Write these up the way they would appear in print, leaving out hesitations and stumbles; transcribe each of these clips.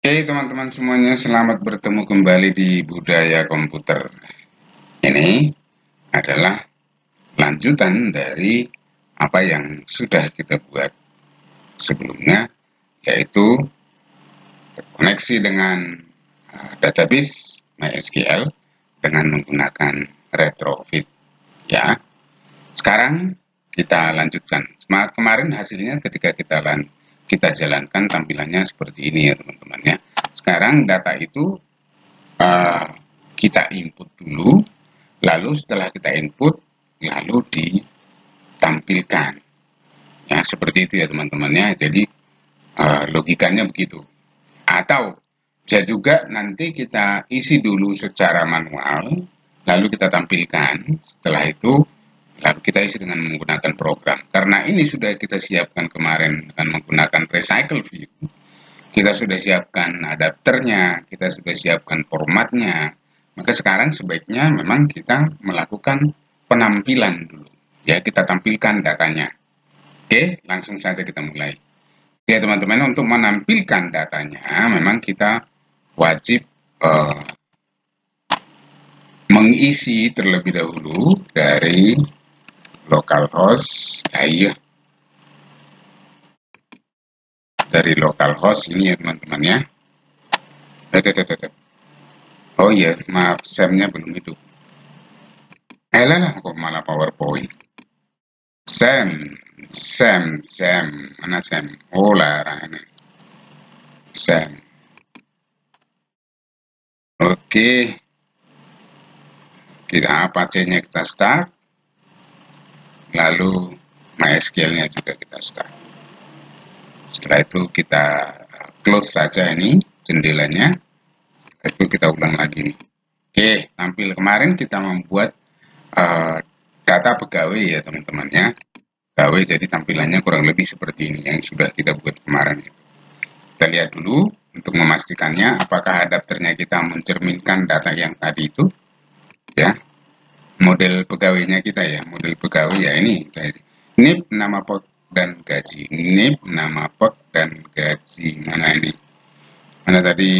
Oke teman-teman semuanya, selamat bertemu kembali di Budaya Komputer. Ini adalah lanjutan dari apa yang sudah kita buat sebelumnya, yaitu terkoneksi dengan database MySQL dengan menggunakan retrofit. Ya, sekarang kita lanjutkan. Kemarin hasilnya ketika kita jalankan tampilannya seperti ini ya teman-teman ya. Sekarang data itu kita input dulu, lalu setelah kita input lalu ditampilkan. Ya seperti itu ya teman-teman ya. Jadi logikanya begitu. Atau bisa juga nanti kita isi dulu secara manual, lalu kita tampilkan. Setelah itu lalu kita isi dengan menggunakan program. Karena ini sudah kita siapkan kemarin dengan menggunakan recycle view. Kita sudah siapkan adapternya, kita sudah siapkan formatnya. Maka sekarang sebaiknya memang kita melakukan penampilan dulu. Ya, kita tampilkan datanya. Oke, langsung saja kita mulai. Ya teman-teman, untuk menampilkan datanya memang kita wajib mengisi terlebih dahulu dari localhost, dari localhost ini ya teman-teman ya. Oh iya, maaf, SAM-nya belum hidup. Lah, kok malah PowerPoint. SAM, mana SAM? Oh larangan. SAM. Oke. Kita Apache-nya kita start. Lalu MySQL-nya juga kita start. Setelah itu kita close saja ini jendelanya. Itu kita ulang lagi nih. Oke, tampil kemarin kita membuat data pegawai ya teman-teman ya. Pegawai, jadi tampilannya kurang lebih seperti ini yang sudah kita buat kemarin. Kita lihat dulu untuk memastikannya apakah adapternya kita mencerminkan data yang tadi itu. Ya, model pegawainya kita ya, model pegawai ya ini. NIP, nama pot dan gaji. NIP, nama pot dan gaji. Mana ini? Mana tadi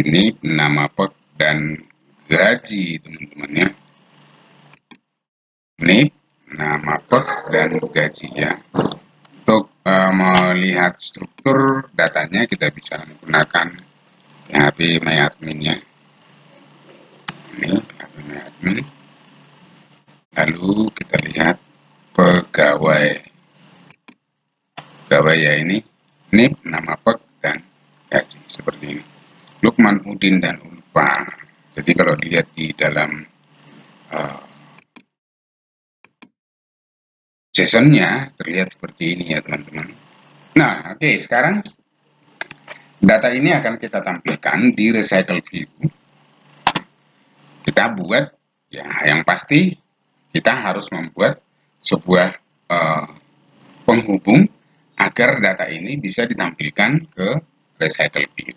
NIP, nama pot dan gaji teman-teman ya. NIP, nama pot dan gaji ya. Untuk melihat struktur datanya kita bisa menggunakan PHP MyAdmin ya. Ini PHP MyAdmin. Lalu kita lihat pegawai. Pegawai ya ini NIP, nama pot dan gaji seperti ini. Lukman, Udin dan Ulfa. Jadi kalau dilihat di dalam JSON-nya terlihat seperti ini ya teman-teman. Nah, oke, sekarang data ini akan kita tampilkan di recycle view. Kita buat ya, yang pasti kita harus membuat sebuah penghubung agar data ini bisa ditampilkan ke recycle view.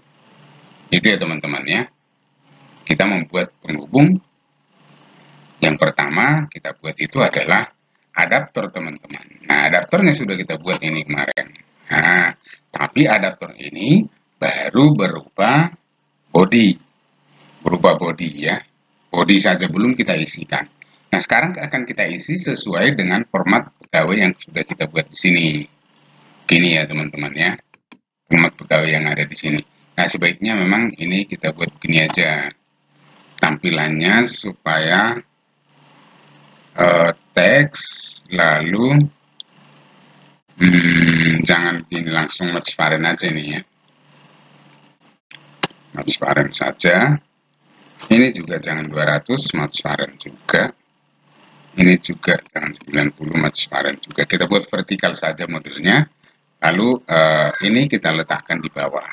Itu ya teman-teman ya. Kita membuat penghubung. Yang pertama kita buat itu adalah adapter teman-teman. Nah, adapternya sudah kita buat ini kemarin. Nah, tapi adapter ini baru berupa body. Berupa body ya. Body saja belum kita isikan. Nah, sekarang akan kita isi sesuai dengan format pegawai yang sudah kita buat di sini. Begini ya teman-teman ya. Format pegawai yang ada di sini. Nah, sebaiknya memang ini kita buat begini aja. Tampilannya supaya teks, lalu jangan ini langsung match parent aja nih ya. Match parent saja. Ini juga jangan 200, match parent juga. Ini juga jangan 90, match parent juga. Kita buat vertikal saja modelnya. Lalu ini kita letakkan di bawah.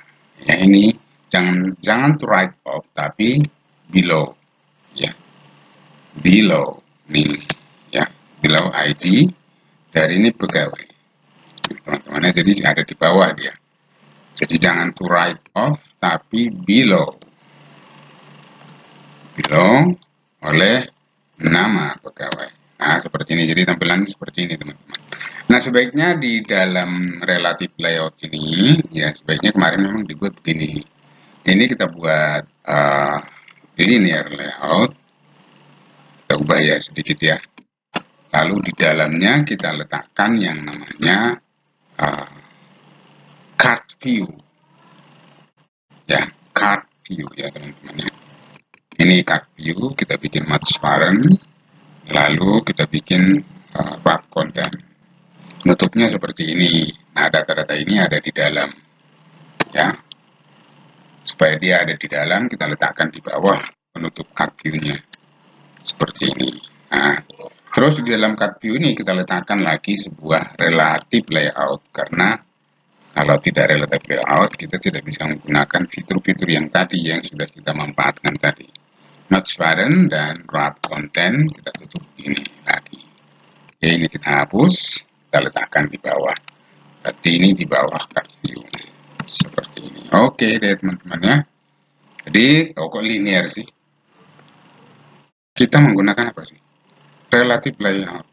Ya, ini jangan to right of, tapi below. Ya. Below. Nih, ya. Below ID dari ini pegawai. Teman-teman, jadi ada di bawah dia. Jadi jangan to right of, tapi below. Below oleh nama pegawai. Nah, seperti ini. Jadi tampilannya seperti ini, teman-teman. Nah, sebaiknya di dalam relative layout ini, ya sebaiknya kemarin memang dibuat begini. Ini kita buat linear layout. Kita ubah ya sedikit ya. Lalu di dalamnya kita letakkan yang namanya card view. Ya, card view ya teman-teman ya. Ini card view, kita bikin match parent. Lalu kita bikin wrap content. Nutupnya seperti ini. Nah, data-data ini ada di dalam. Ya. Supaya dia ada di dalam, kita letakkan di bawah penutup card view-nya. Seperti ini. Nah, terus di dalam card view ini kita letakkan lagi sebuah relative layout. Karena kalau tidak relative layout, kita tidak bisa menggunakan fitur-fitur yang tadi, yang sudah kita manfaatkan tadi. Match parent dan wrap content, kita tutup ini lagi. Oke, ini kita hapus, kita letakkan di bawah. Berarti ini di bawah card view. Seperti ini. Oke deh teman-teman ya. Jadi, kok linear sih? Kita menggunakan apa sih? Relative layout.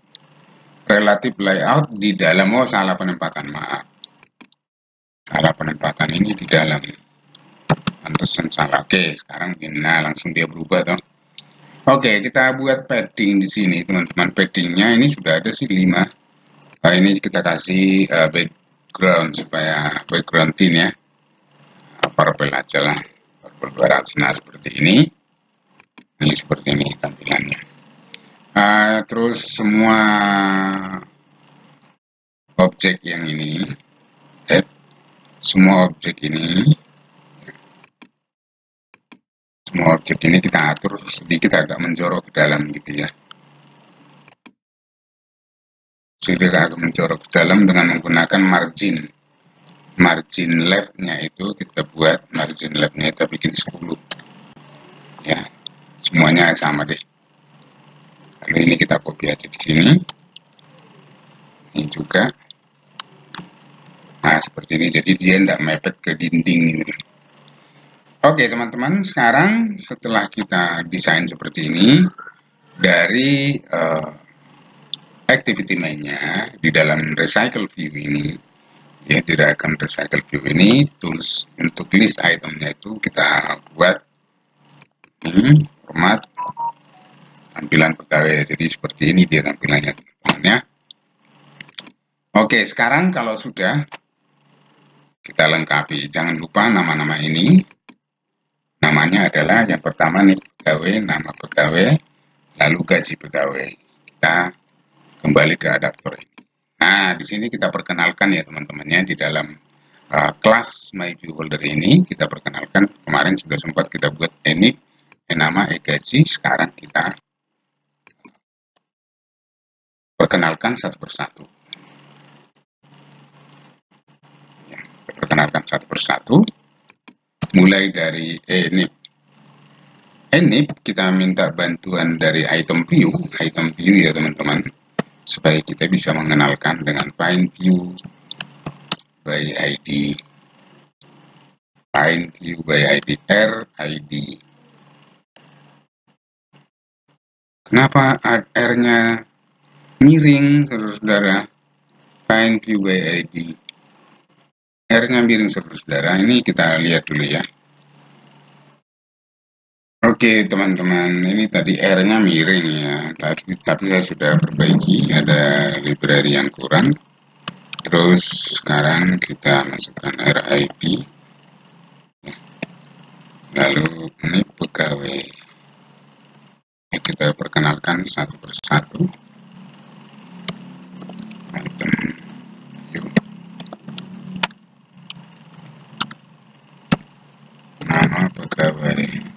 Relative layout di dalam, oh salah penempatan, maaf. Salah penempatan ini di dalam. Pantesan salah. Oke, sekarang nah langsung dia berubah toh. Oke, kita buat padding di sini, teman-teman. Paddingnya ini sudah ada sih 5. Ini kita kasih background supaya background thin ya. Purple aja lah. Purple 200. Nah, seperti ini. Ini seperti ini tampilannya. Terus semua objek yang ini, semua objek ini kita atur sedikit agak menjorok ke dalam gitu ya. Sedikit agak menjorok ke dalam dengan menggunakan margin. Margin left-nya itu kita buat, margin left-nya kita bikin 10. Ya, semuanya sama deh. Lalu ini kita copy aja di sini. Ini juga. Nah, seperti ini. Jadi dia tidak mepet ke dinding gitu. Oke, teman-teman. Sekarang setelah kita desain seperti ini, dari activity main-nya di dalam recycle view ini, ya di dalam recycle view ini, tools untuk list itemnya itu kita buat ini format tampilan pegawai. Jadi seperti ini dia tampilannya teman-teman ya. Oke, sekarang kalau sudah kita lengkapi, jangan lupa nama-nama ini. Namanya adalah yang pertama nih pegawai, nama pegawai, lalu gaji pegawai. Kita kembali ke adaptor ini. Nah, di sini kita perkenalkan ya teman-temannya di dalam kelas MyViewHolder ini kita perkenalkan. Kemarin sudah sempat kita buat ini nama gaji. Sekarang kita perkenalkan satu persatu. Ya, perkenalkan satu persatu. Mulai dari enib. Enib kita minta bantuan dari item view ya teman-teman. Supaya kita bisa mengenalkan dengan find view by ID. Find view by ID RID. Kenapa R-nya miring, saudara-saudara? Find view by ID. R-nya miring, saudara-saudara. Ini kita lihat dulu ya. Oke, teman-teman. Ini tadi R-nya miring ya. Tapi saya sudah perbaiki. Ada library yang kurang. Terus sekarang kita masukkan RID. Lalu ini pegawai. Kita perkenalkan satu persatu. Nama pegawai.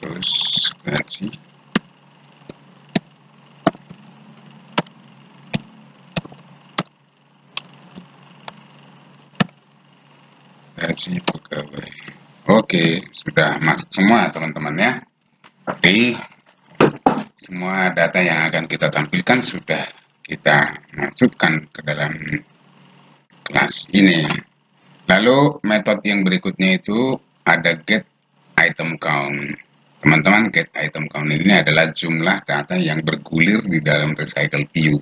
Terus gaji. Gaji pegawai. Oke, sudah masuk semua teman-teman ya. Jadi semua data yang akan kita tampilkan sudah kita masukkan ke dalam kelas ini. Lalu metode yang berikutnya itu ada get item count. Teman-teman, get item count ini adalah jumlah data yang bergulir di dalam recycle view.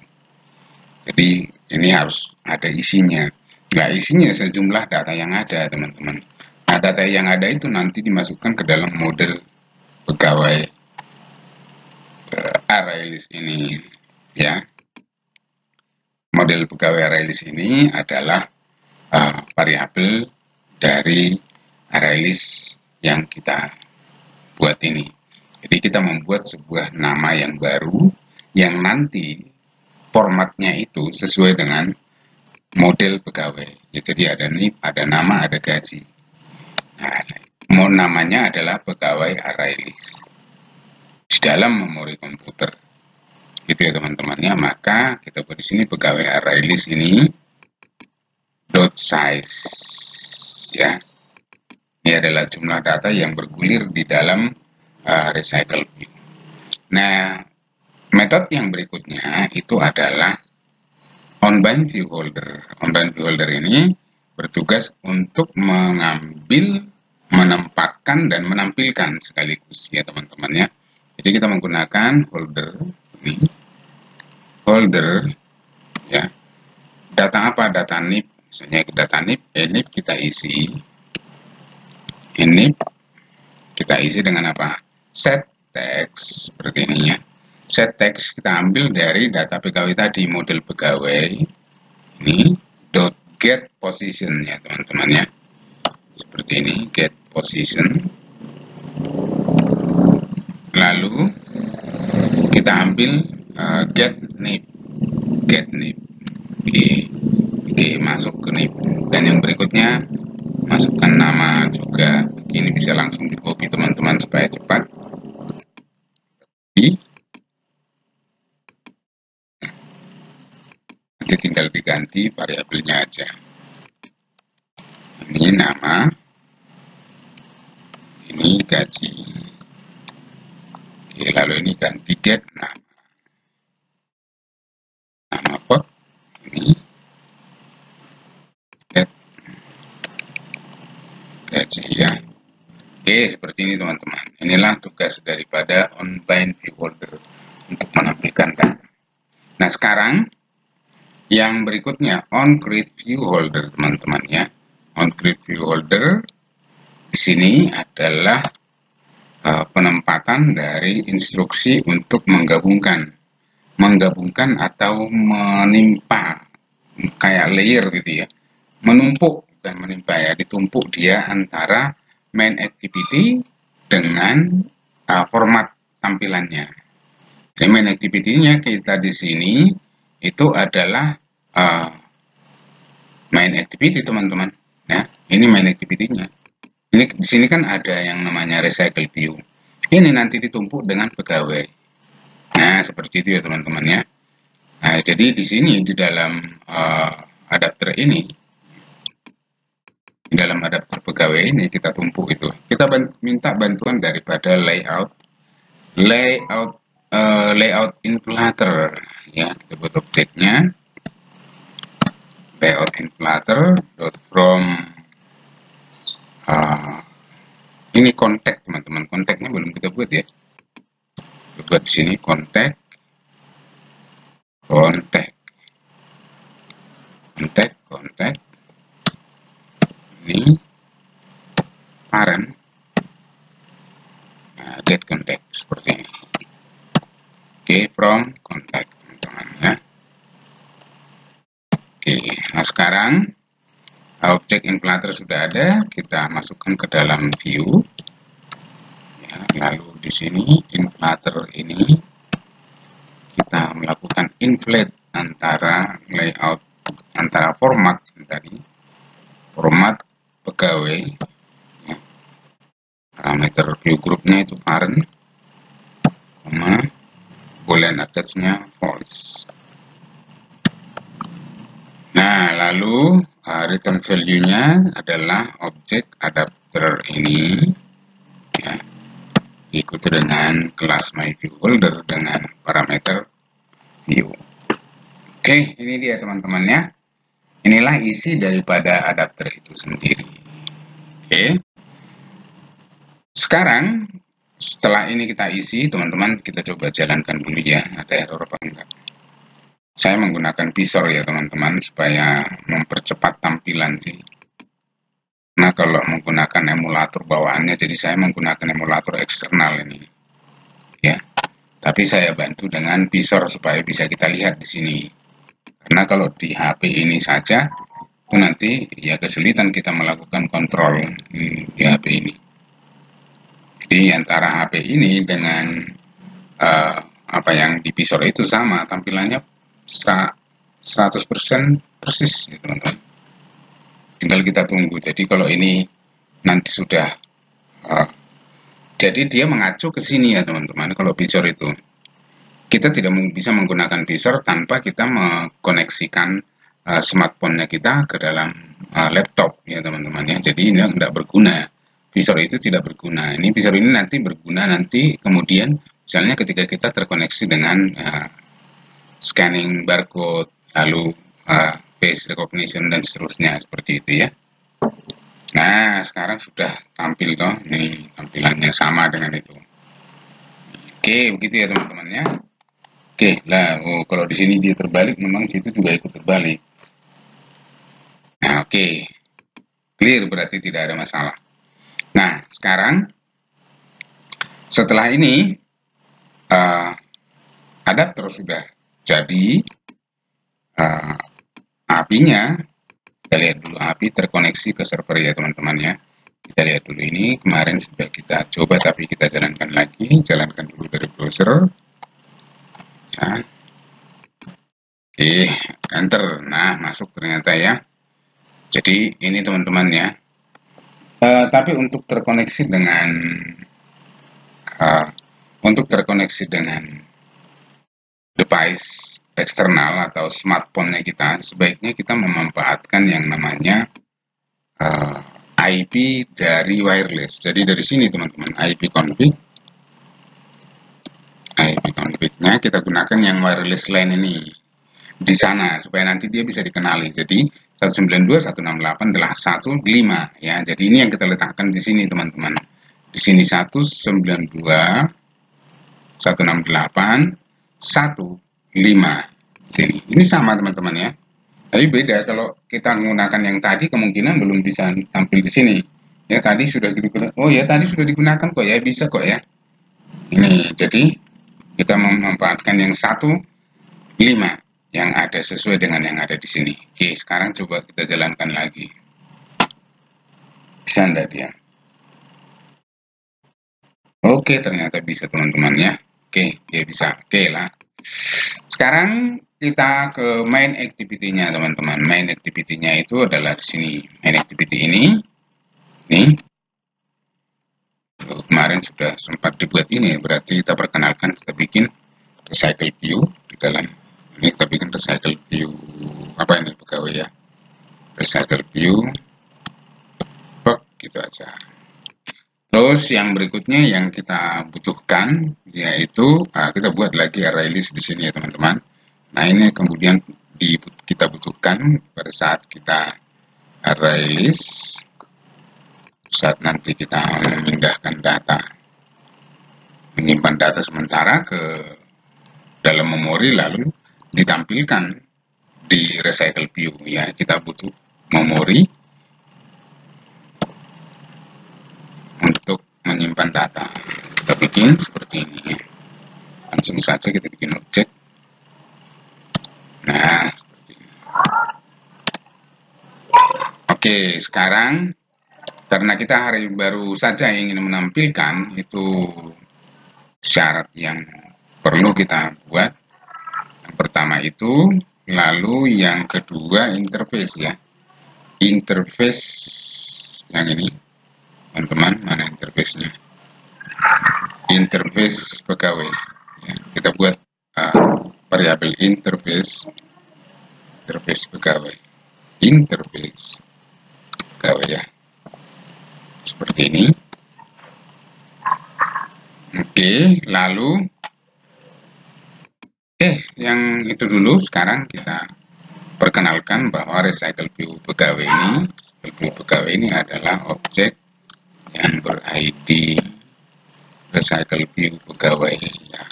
Jadi ini harus ada isinya. Nah, isinya sejumlah data yang ada teman-teman. Nah, data yang ada itu nanti dimasukkan ke dalam model pegawai ArrayList ini, ya. Model pegawai ArrayList ini adalah variabel dari ArrayList yang kita buat ini. Jadi kita membuat sebuah nama yang baru yang nanti formatnya itu sesuai dengan model pegawai. Ya, jadi ada NIP, ada nama, ada gaji. Nah, mau namanya adalah pegawai ArrayList di dalam memori komputer. Gitu ya teman-temannya. Maka kita buat di sini pegawai ArrayList ini dot size, ya. Ini adalah jumlah data yang bergulir di dalam recycle view. Nah, metode yang berikutnya itu adalah onBind view holder. onBind view holder ini bertugas untuk mengambil, menempatkan, dan menampilkan sekaligus, ya teman-teman ya. Jadi kita menggunakan holder ini, holder, ya. Data apa? Data NIP. Misalnya data NIP, NIP kita isi. NIP kita isi dengan apa? Set text seperti ini ya. Set text kita ambil dari data pegawai tadi, model pegawai ini dot get position ya teman-teman ya. Seperti ini, get position. Lalu kita ambil get NIP. Oke, masuk ke NIP. Dan yang berikutnya masukkan nama juga. Ini bisa langsung di copy teman-teman supaya cepat. Nanti tinggal diganti variabelnya aja. Ini nama, ini gaji. Oke, lalu ini ganti get nama. Nama pot ini get gaji ya. Oke, seperti ini teman-teman. Inilah tugas daripada onBind view holder untuk menampilkan data. Nah, sekarang yang berikutnya onCreate view holder teman-teman ya. onCreate view holder di sini adalah penempatan dari instruksi untuk menggabungkan atau menimpa, kayak layer gitu ya, menumpuk, bukan menimpa ya, ditumpuk dia antara main activity dengan format tampilannya. Jadi main activity-nya kita di sini itu adalah main activity teman-teman. Ya, ini main activity-nya. Ini di sini kan ada yang namanya recycle view. Ini nanti ditumpuk dengan pegawai. Nah, seperti itu ya teman-teman ya. Nah, jadi di sini di dalam adapter ini, di dalam adapter pegawai ini kita tumpuk itu. Kita minta bantuan daripada layout inflator ya. Kita buat objeknya layout inflator from ini kontak teman-teman. Kontaknya belum kita buat ya. Kita buat di sini kontak ini parent, nah, get contact seperti ini. Oke, from contact teman-teman ya. Oke, nah sekarang objek inflator sudah ada, kita masukkan ke dalam view ya. Lalu di sini inflator ini kita melakukan inflate antara layout, antara format tadi, format pegawai ya. Parameter view groupnya itu parent, boolean attach-nya false. Nah, lalu return value-nya adalah objek adapter ini ya, diikuti dengan kelas myViewHolder dengan parameter view. Oke, ini dia teman-teman ya. Inilah isi daripada adapter itu sendiri. Oke. Sekarang setelah ini kita isi, teman-teman, kita coba jalankan dulu ya, ada error apa enggak. Saya menggunakan visor ya teman-teman supaya mempercepat tampilan sih. Nah, kalau menggunakan emulator bawaannya, jadi saya menggunakan emulator eksternal ini, ya. Tapi saya bantu dengan visor supaya bisa kita lihat di sini. Karena kalau di HP ini saja, itu nanti ya kesulitan kita melakukan kontrol di HP ini. Jadi antara HP ini dengan uh, apa yang di visor itu sama, tampilannya 100% persis, ya, teman-teman. Tinggal kita tunggu. Jadi kalau ini nanti sudah uh, jadi dia mengacu ke sini ya teman-teman. Kalau visor itu kita tidak bisa menggunakan visor tanpa kita mengkoneksikan smartphone-nya kita ke dalam laptop ya teman-teman ya. Jadi ini tidak berguna. Visor itu tidak berguna. Ini visor ini nanti berguna nanti kemudian misalnya ketika kita terkoneksi dengan scanning barcode, lalu face recognition dan seterusnya seperti itu ya. Nah, sekarang sudah tampil toh, ini tampilannya sama dengan itu. Oke, begitu ya teman-teman ya. Oke, lah kalau di sini dia terbalik, memang situ juga ikut terbalik. Nah, oke. Clear, berarti tidak ada masalah. Nah, sekarang setelah ini adapter sudah jadi, API-nya kita lihat dulu, API terkoneksi ke server ya teman-teman ya. Kita lihat dulu, ini kemarin sudah kita coba tapi kita jalankan lagi, jalankan dulu dari browser ya. Oke, enter. Nah, masuk ternyata ya. Jadi ini teman-teman ya. Tapi untuk terkoneksi dengan device eksternal atau smartphone-nya kita, sebaiknya kita memanfaatkan yang namanya IP dari wireless. Jadi dari sini teman-teman, IP config-nya kita gunakan yang wireless LAN ini di sana supaya nanti dia bisa dikenali. Jadi 192.168.15 ya. Jadi ini yang kita letakkan di sini teman-teman. Di sini 192.168.15 sini. Ini sama teman-teman ya. Tapi beda kalau kita menggunakan yang tadi, kemungkinan belum bisa tampil di sini. Ya tadi sudah digunakan. Oh ya tadi sudah digunakan kok ya, bisa kok ya. Ini jadi kita memanfaatkan yang 15 yang ada sesuai dengan yang ada di sini. Oke, sekarang coba kita jalankan lagi. Bisa enggak dia? Oke, ternyata bisa teman-teman ya. Oke, dia bisa. Oke lah. Sekarang kita ke main activity-nya teman-teman. Main activity-nya itu adalah di sini. Main activity ini. Nih. Kemarin sudah sempat dibuat ini, berarti kita perkenalkan, kita bikin recycle view di dalam ini. Kita bikin recycle view apa ini pegawai ya, recycle view gitu aja. Terus yang berikutnya yang kita butuhkan yaitu kita buat lagi array list di sini ya teman-teman. Nah ini kemudian kita butuhkan pada saat kita array list, saat nanti kita memindahkan data, menyimpan data sementara ke dalam memori lalu ditampilkan di recycle view ya. Kita butuh memori untuk menyimpan data. Kita bikin seperti ini ya. Langsung saja kita bikin objek. Nah, seperti ini. Oke, sekarang karena kita hari baru saja ingin menampilkan, itu syarat yang perlu kita buat. Yang pertama itu, lalu yang kedua interface ya. Interface yang ini, teman-teman, mana interface-nya? Interface pegawai. Ya, kita buat variabel interface pegawai. Interface pegawai ya. Seperti ini. Oke, lalu yang itu dulu. Sekarang kita perkenalkan bahwa recycle view pegawai ini adalah objek yang ber-ID recycle view pegawai ya.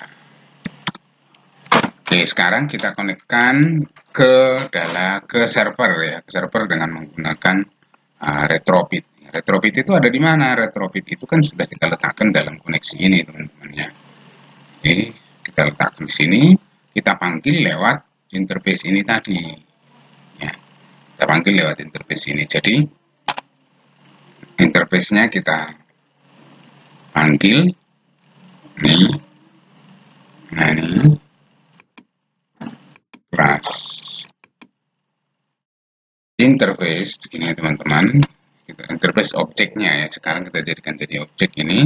Oke, sekarang kita konekkan ke server ya, ke server dengan menggunakan retrofit retrofit itu ada di mana? Retrofit itu kan sudah kita letakkan dalam koneksi ini, teman-teman ya. Oke, kita letakkan di sini, kita panggil lewat interface ini tadi. Ya, kita panggil lewat interface ini. Jadi, interface-nya kita panggil nih. Nah, ini class interface ini teman-teman, interface objeknya ya. Sekarang kita jadikan jadi objek ini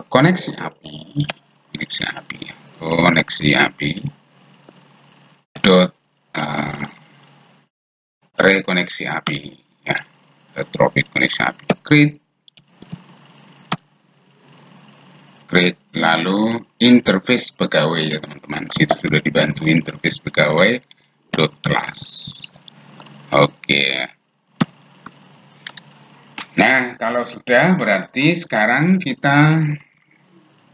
koneksi API, koneksi API dot rekoneksi API ya, retrofit koneksi API create lalu interface pegawai ya teman-teman. Situ sudah dibantu interface pegawai dot class. Oke. Nah, kalau sudah berarti sekarang kita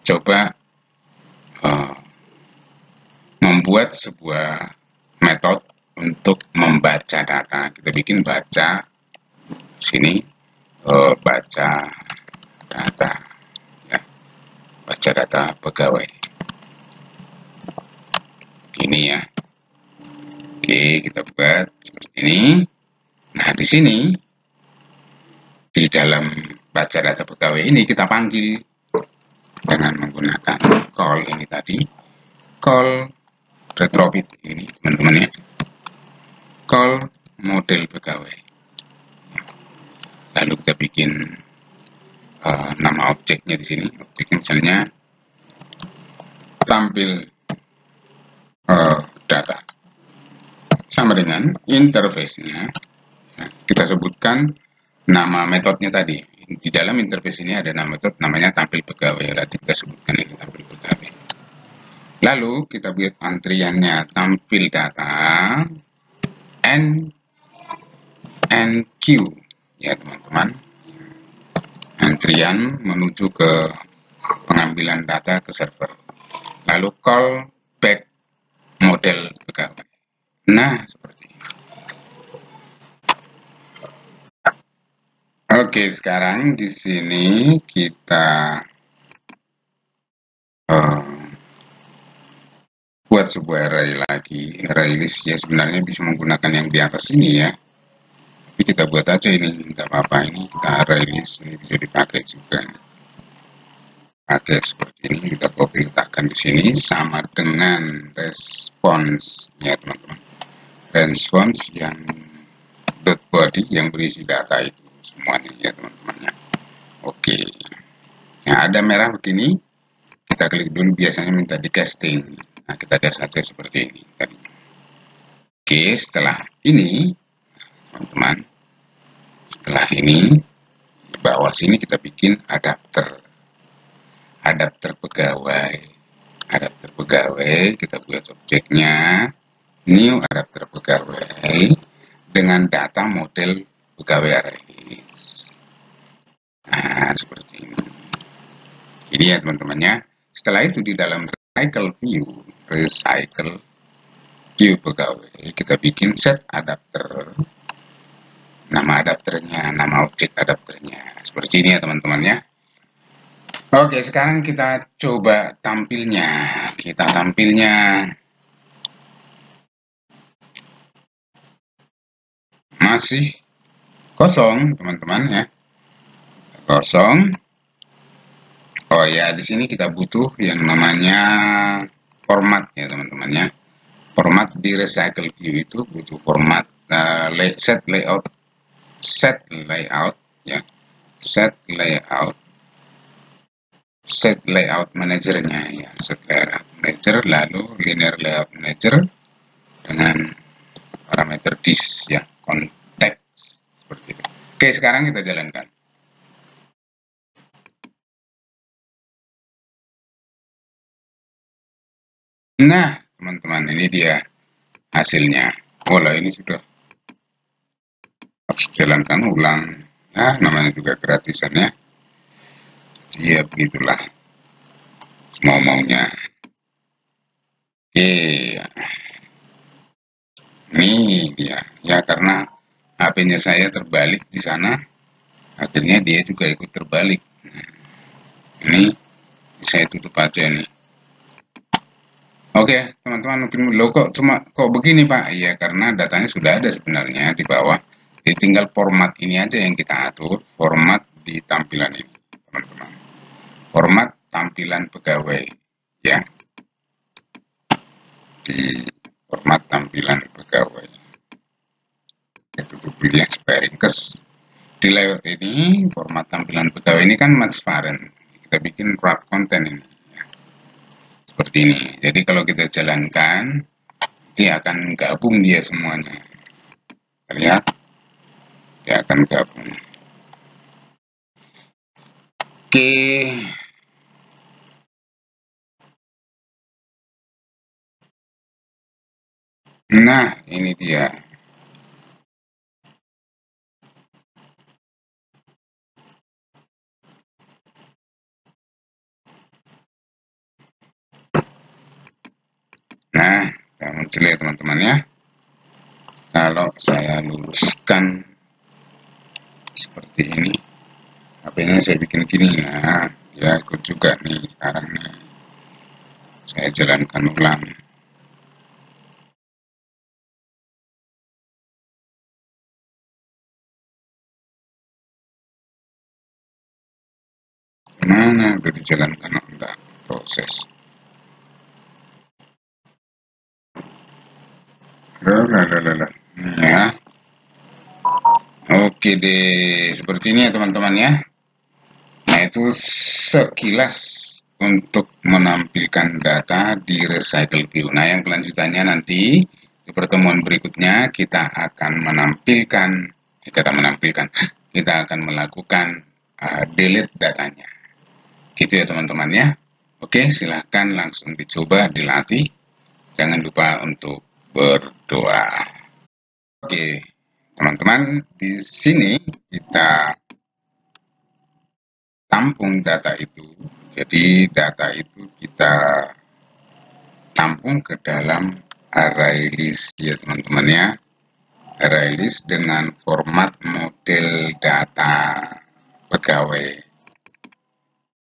coba membuat sebuah metode untuk membaca data. Kita bikin baca sini, baca data ya, baca data pegawai ini ya. Oke, kita buat seperti ini. Nah, di sini di dalam baca data pegawai ini kita panggil dengan menggunakan call ini tadi, call retrofit ini teman-teman ya, call model pegawai. Lalu kita bikin nama objeknya di sini, objeknya misalnya tampil data sama dengan interface-nya. Nah, kita sebutkan nama metodenya tadi. Di dalam interface ini ada nama metode namanya tampil pegawai. Berarti kita sebutkan ini tampil pegawai. Lalu kita buat antriannya tampil data N Q ya teman-teman. Antrian menuju ke pengambilan data ke server. Lalu call back model pegawai. Nah, seperti ini. Oke, sekarang di sini kita buat sebuah array lagi. Array list ya sebenarnya bisa menggunakan yang di atas ini ya. Tapi kita buat aja ini, nggak apa-apa, ini kita array list, ini bisa dipakai juga. Pakai seperti ini, kita copy letakkan di sini sama dengan response ya teman-teman. Response yang dot body yang berisi data itu semuanya ya teman-teman ya. Oke. Nah, ada merah begini, kita klik dulu, biasanya minta di casting. Nah, kita gas saja seperti ini tadi. Oke, setelah ini teman-teman, setelah ini di bawah sini kita bikin adapter pegawai. Adapter pegawai, kita buat objeknya new adapter pegawai dengan data model pegawai array. Nah, seperti ini. Ini ya teman-temannya. Setelah itu di dalam recycle view pegawai, kita bikin set adapter. Nama adapternya, nama objek adapternya. Seperti ini ya teman-temannya. Oke, sekarang kita coba tampilnya. Kita tampilnya masih kosong, teman-teman ya. Kosong. Oh ya, di sini kita butuh yang namanya format ya teman-teman ya. Format di recycle view itu butuh format set layout ya. Set layout manajernya ya. Set layout manager, lalu linear layout manager dengan parameter this ya, konteks seperti itu. Oke, sekarang kita jalankan. Nah, teman-teman, ini dia hasilnya. Oh lah, ini sudah harus jalankan ulang. Nah, namanya juga gratisan ya. Ya, begitulah. Semau-maunya. Oke. Ini dia. Ya, karena HP-nya saya terbalik di sana. akhirnya dia juga ikut terbalik. Ini saya tutup aja nih. Oke, teman-teman, mungkin lo kok begini Pak? Iya, karena datanya sudah ada sebenarnya di bawah. Jadi tinggal format ini aja yang kita atur, format di tampilan ini, teman-teman. Format tampilan pegawai, ya. Di format tampilan pegawai. Kita tutup dulu yang supaya ringkes. Di layout ini, format tampilan pegawai ini kan transparent. Kita bikin wrap konten ini. Seperti ini. Jadi kalau kita jalankan, nanti akan gabung dia semuanya. Lihat, dia akan gabung. Oke. Nah, ini dia. Nah, muncul ya teman-teman ya. Kalau saya luruskan seperti ini, HP-nya saya bikin gini, nah ya ikut juga nih sekarang nih. Saya jalankan ulang. Mana udah dijalankan, enggak proses. Lalalala. Ya. Oke deh, seperti ini ya teman-teman ya. Nah, itu sekilas untuk menampilkan data di Recycle View. Nah, yang kelanjutannya nanti di pertemuan berikutnya kita akan menampilkan, kita akan melakukan delete datanya. Gitu ya teman-teman ya. Oke, silahkan langsung dicoba, dilatih. Jangan lupa untuk berdoa. Oke, teman-teman, di sini kita tampung data itu. Jadi data itu kita tampung ke dalam array list ya teman-teman ya. Array list dengan format model data pegawai.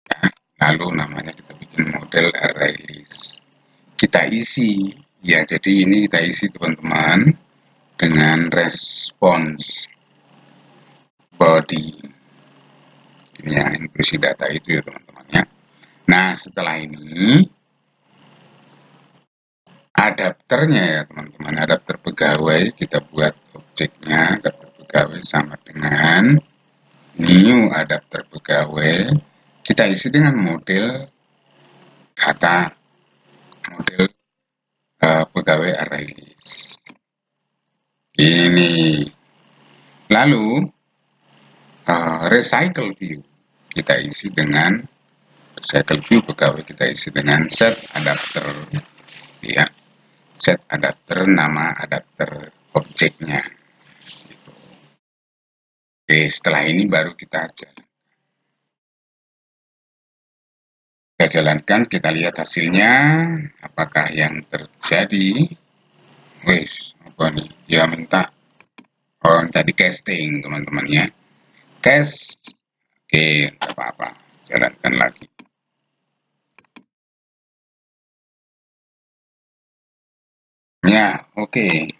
Ya, lalu namanya kita bikin model array list. Kita isi ya, jadi ini kita isi teman-teman dengan response body. Ini ya, inklusi data itu ya teman-teman ya. Nah, setelah ini adapternya ya teman-teman, adapter pegawai kita buat objeknya, adapter pegawai sama dengan new adapter pegawai, kita isi dengan model data, model pegawai array list. Ini lalu recycle view kita isi dengan recycle view pegawai, kita isi dengan set adapter ya, set adapter, nama adapter objeknya gitu. Oke, setelah ini baru kita jalankan, kita lihat hasilnya apakah yang terjadi. Wes, apa nih, dia minta di casting teman-teman ya, cast. Oke, nggak apa-apa, jalankan lagi. Ya, oke.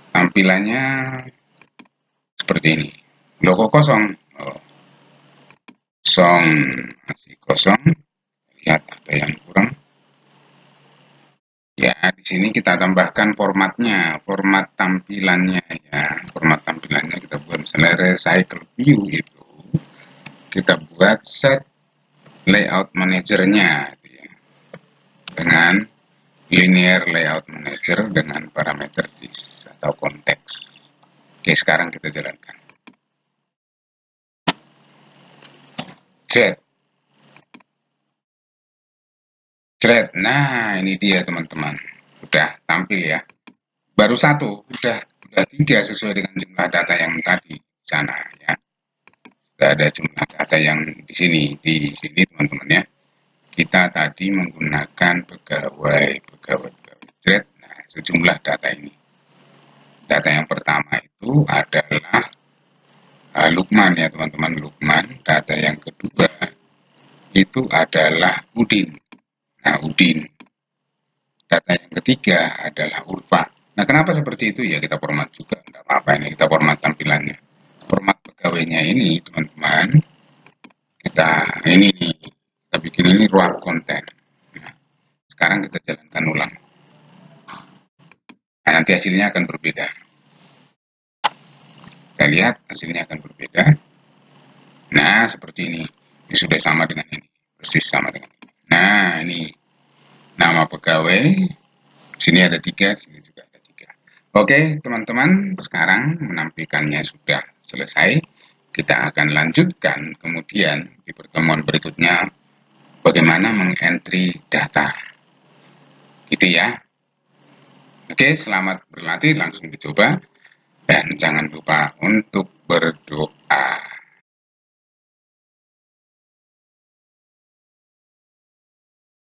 Tampilannya seperti ini. Logo kosong. Kosong, masih kosong. Lihat ada yang kurang. Ya, di sini kita tambahkan formatnya, format tampilannya ya. Format tampilannya kita buat misalnya recycle view itu. Kita buat set layout manajernya ya. Dengan linear layout manager dengan parameter this atau konteks. Oke, sekarang kita jalankan. Nah, ini dia teman-teman. Udah tampil ya. Baru satu, udah 3 sesuai dengan jumlah data yang tadi di sana ya. Sudah ada jumlah data yang di sini teman-teman ya. Kita tadi menggunakan pegawai thread. Nah, sejumlah data ini. Data yang pertama itu adalah Lukman ya teman-teman, Lukman. Data yang kedua itu adalah Udin. Nah, Udin. Data yang ketiga adalah Ulfa. Nah, kenapa seperti itu? Ya kita format juga, nggak apa-apa ini, kita format tampilannya. Format pegawainya ini, teman-teman, kita bikin ini ruang konten. Nah, sekarang kita jalankan ulang. Nah, nanti hasilnya akan berbeda. Kita lihat hasilnya akan berbeda. Nah, seperti ini. Ini sudah sama dengan ini. Persis sama dengan ini. Nah, ini nama pegawai. Sini ada 3, sini juga ada 3. Oke, teman-teman, sekarang menampilkannya sudah selesai. Kita akan lanjutkan kemudian di pertemuan berikutnya bagaimana mengentry data. Gitu ya. Oke, selamat berlatih, langsung dicoba. Dan jangan lupa untuk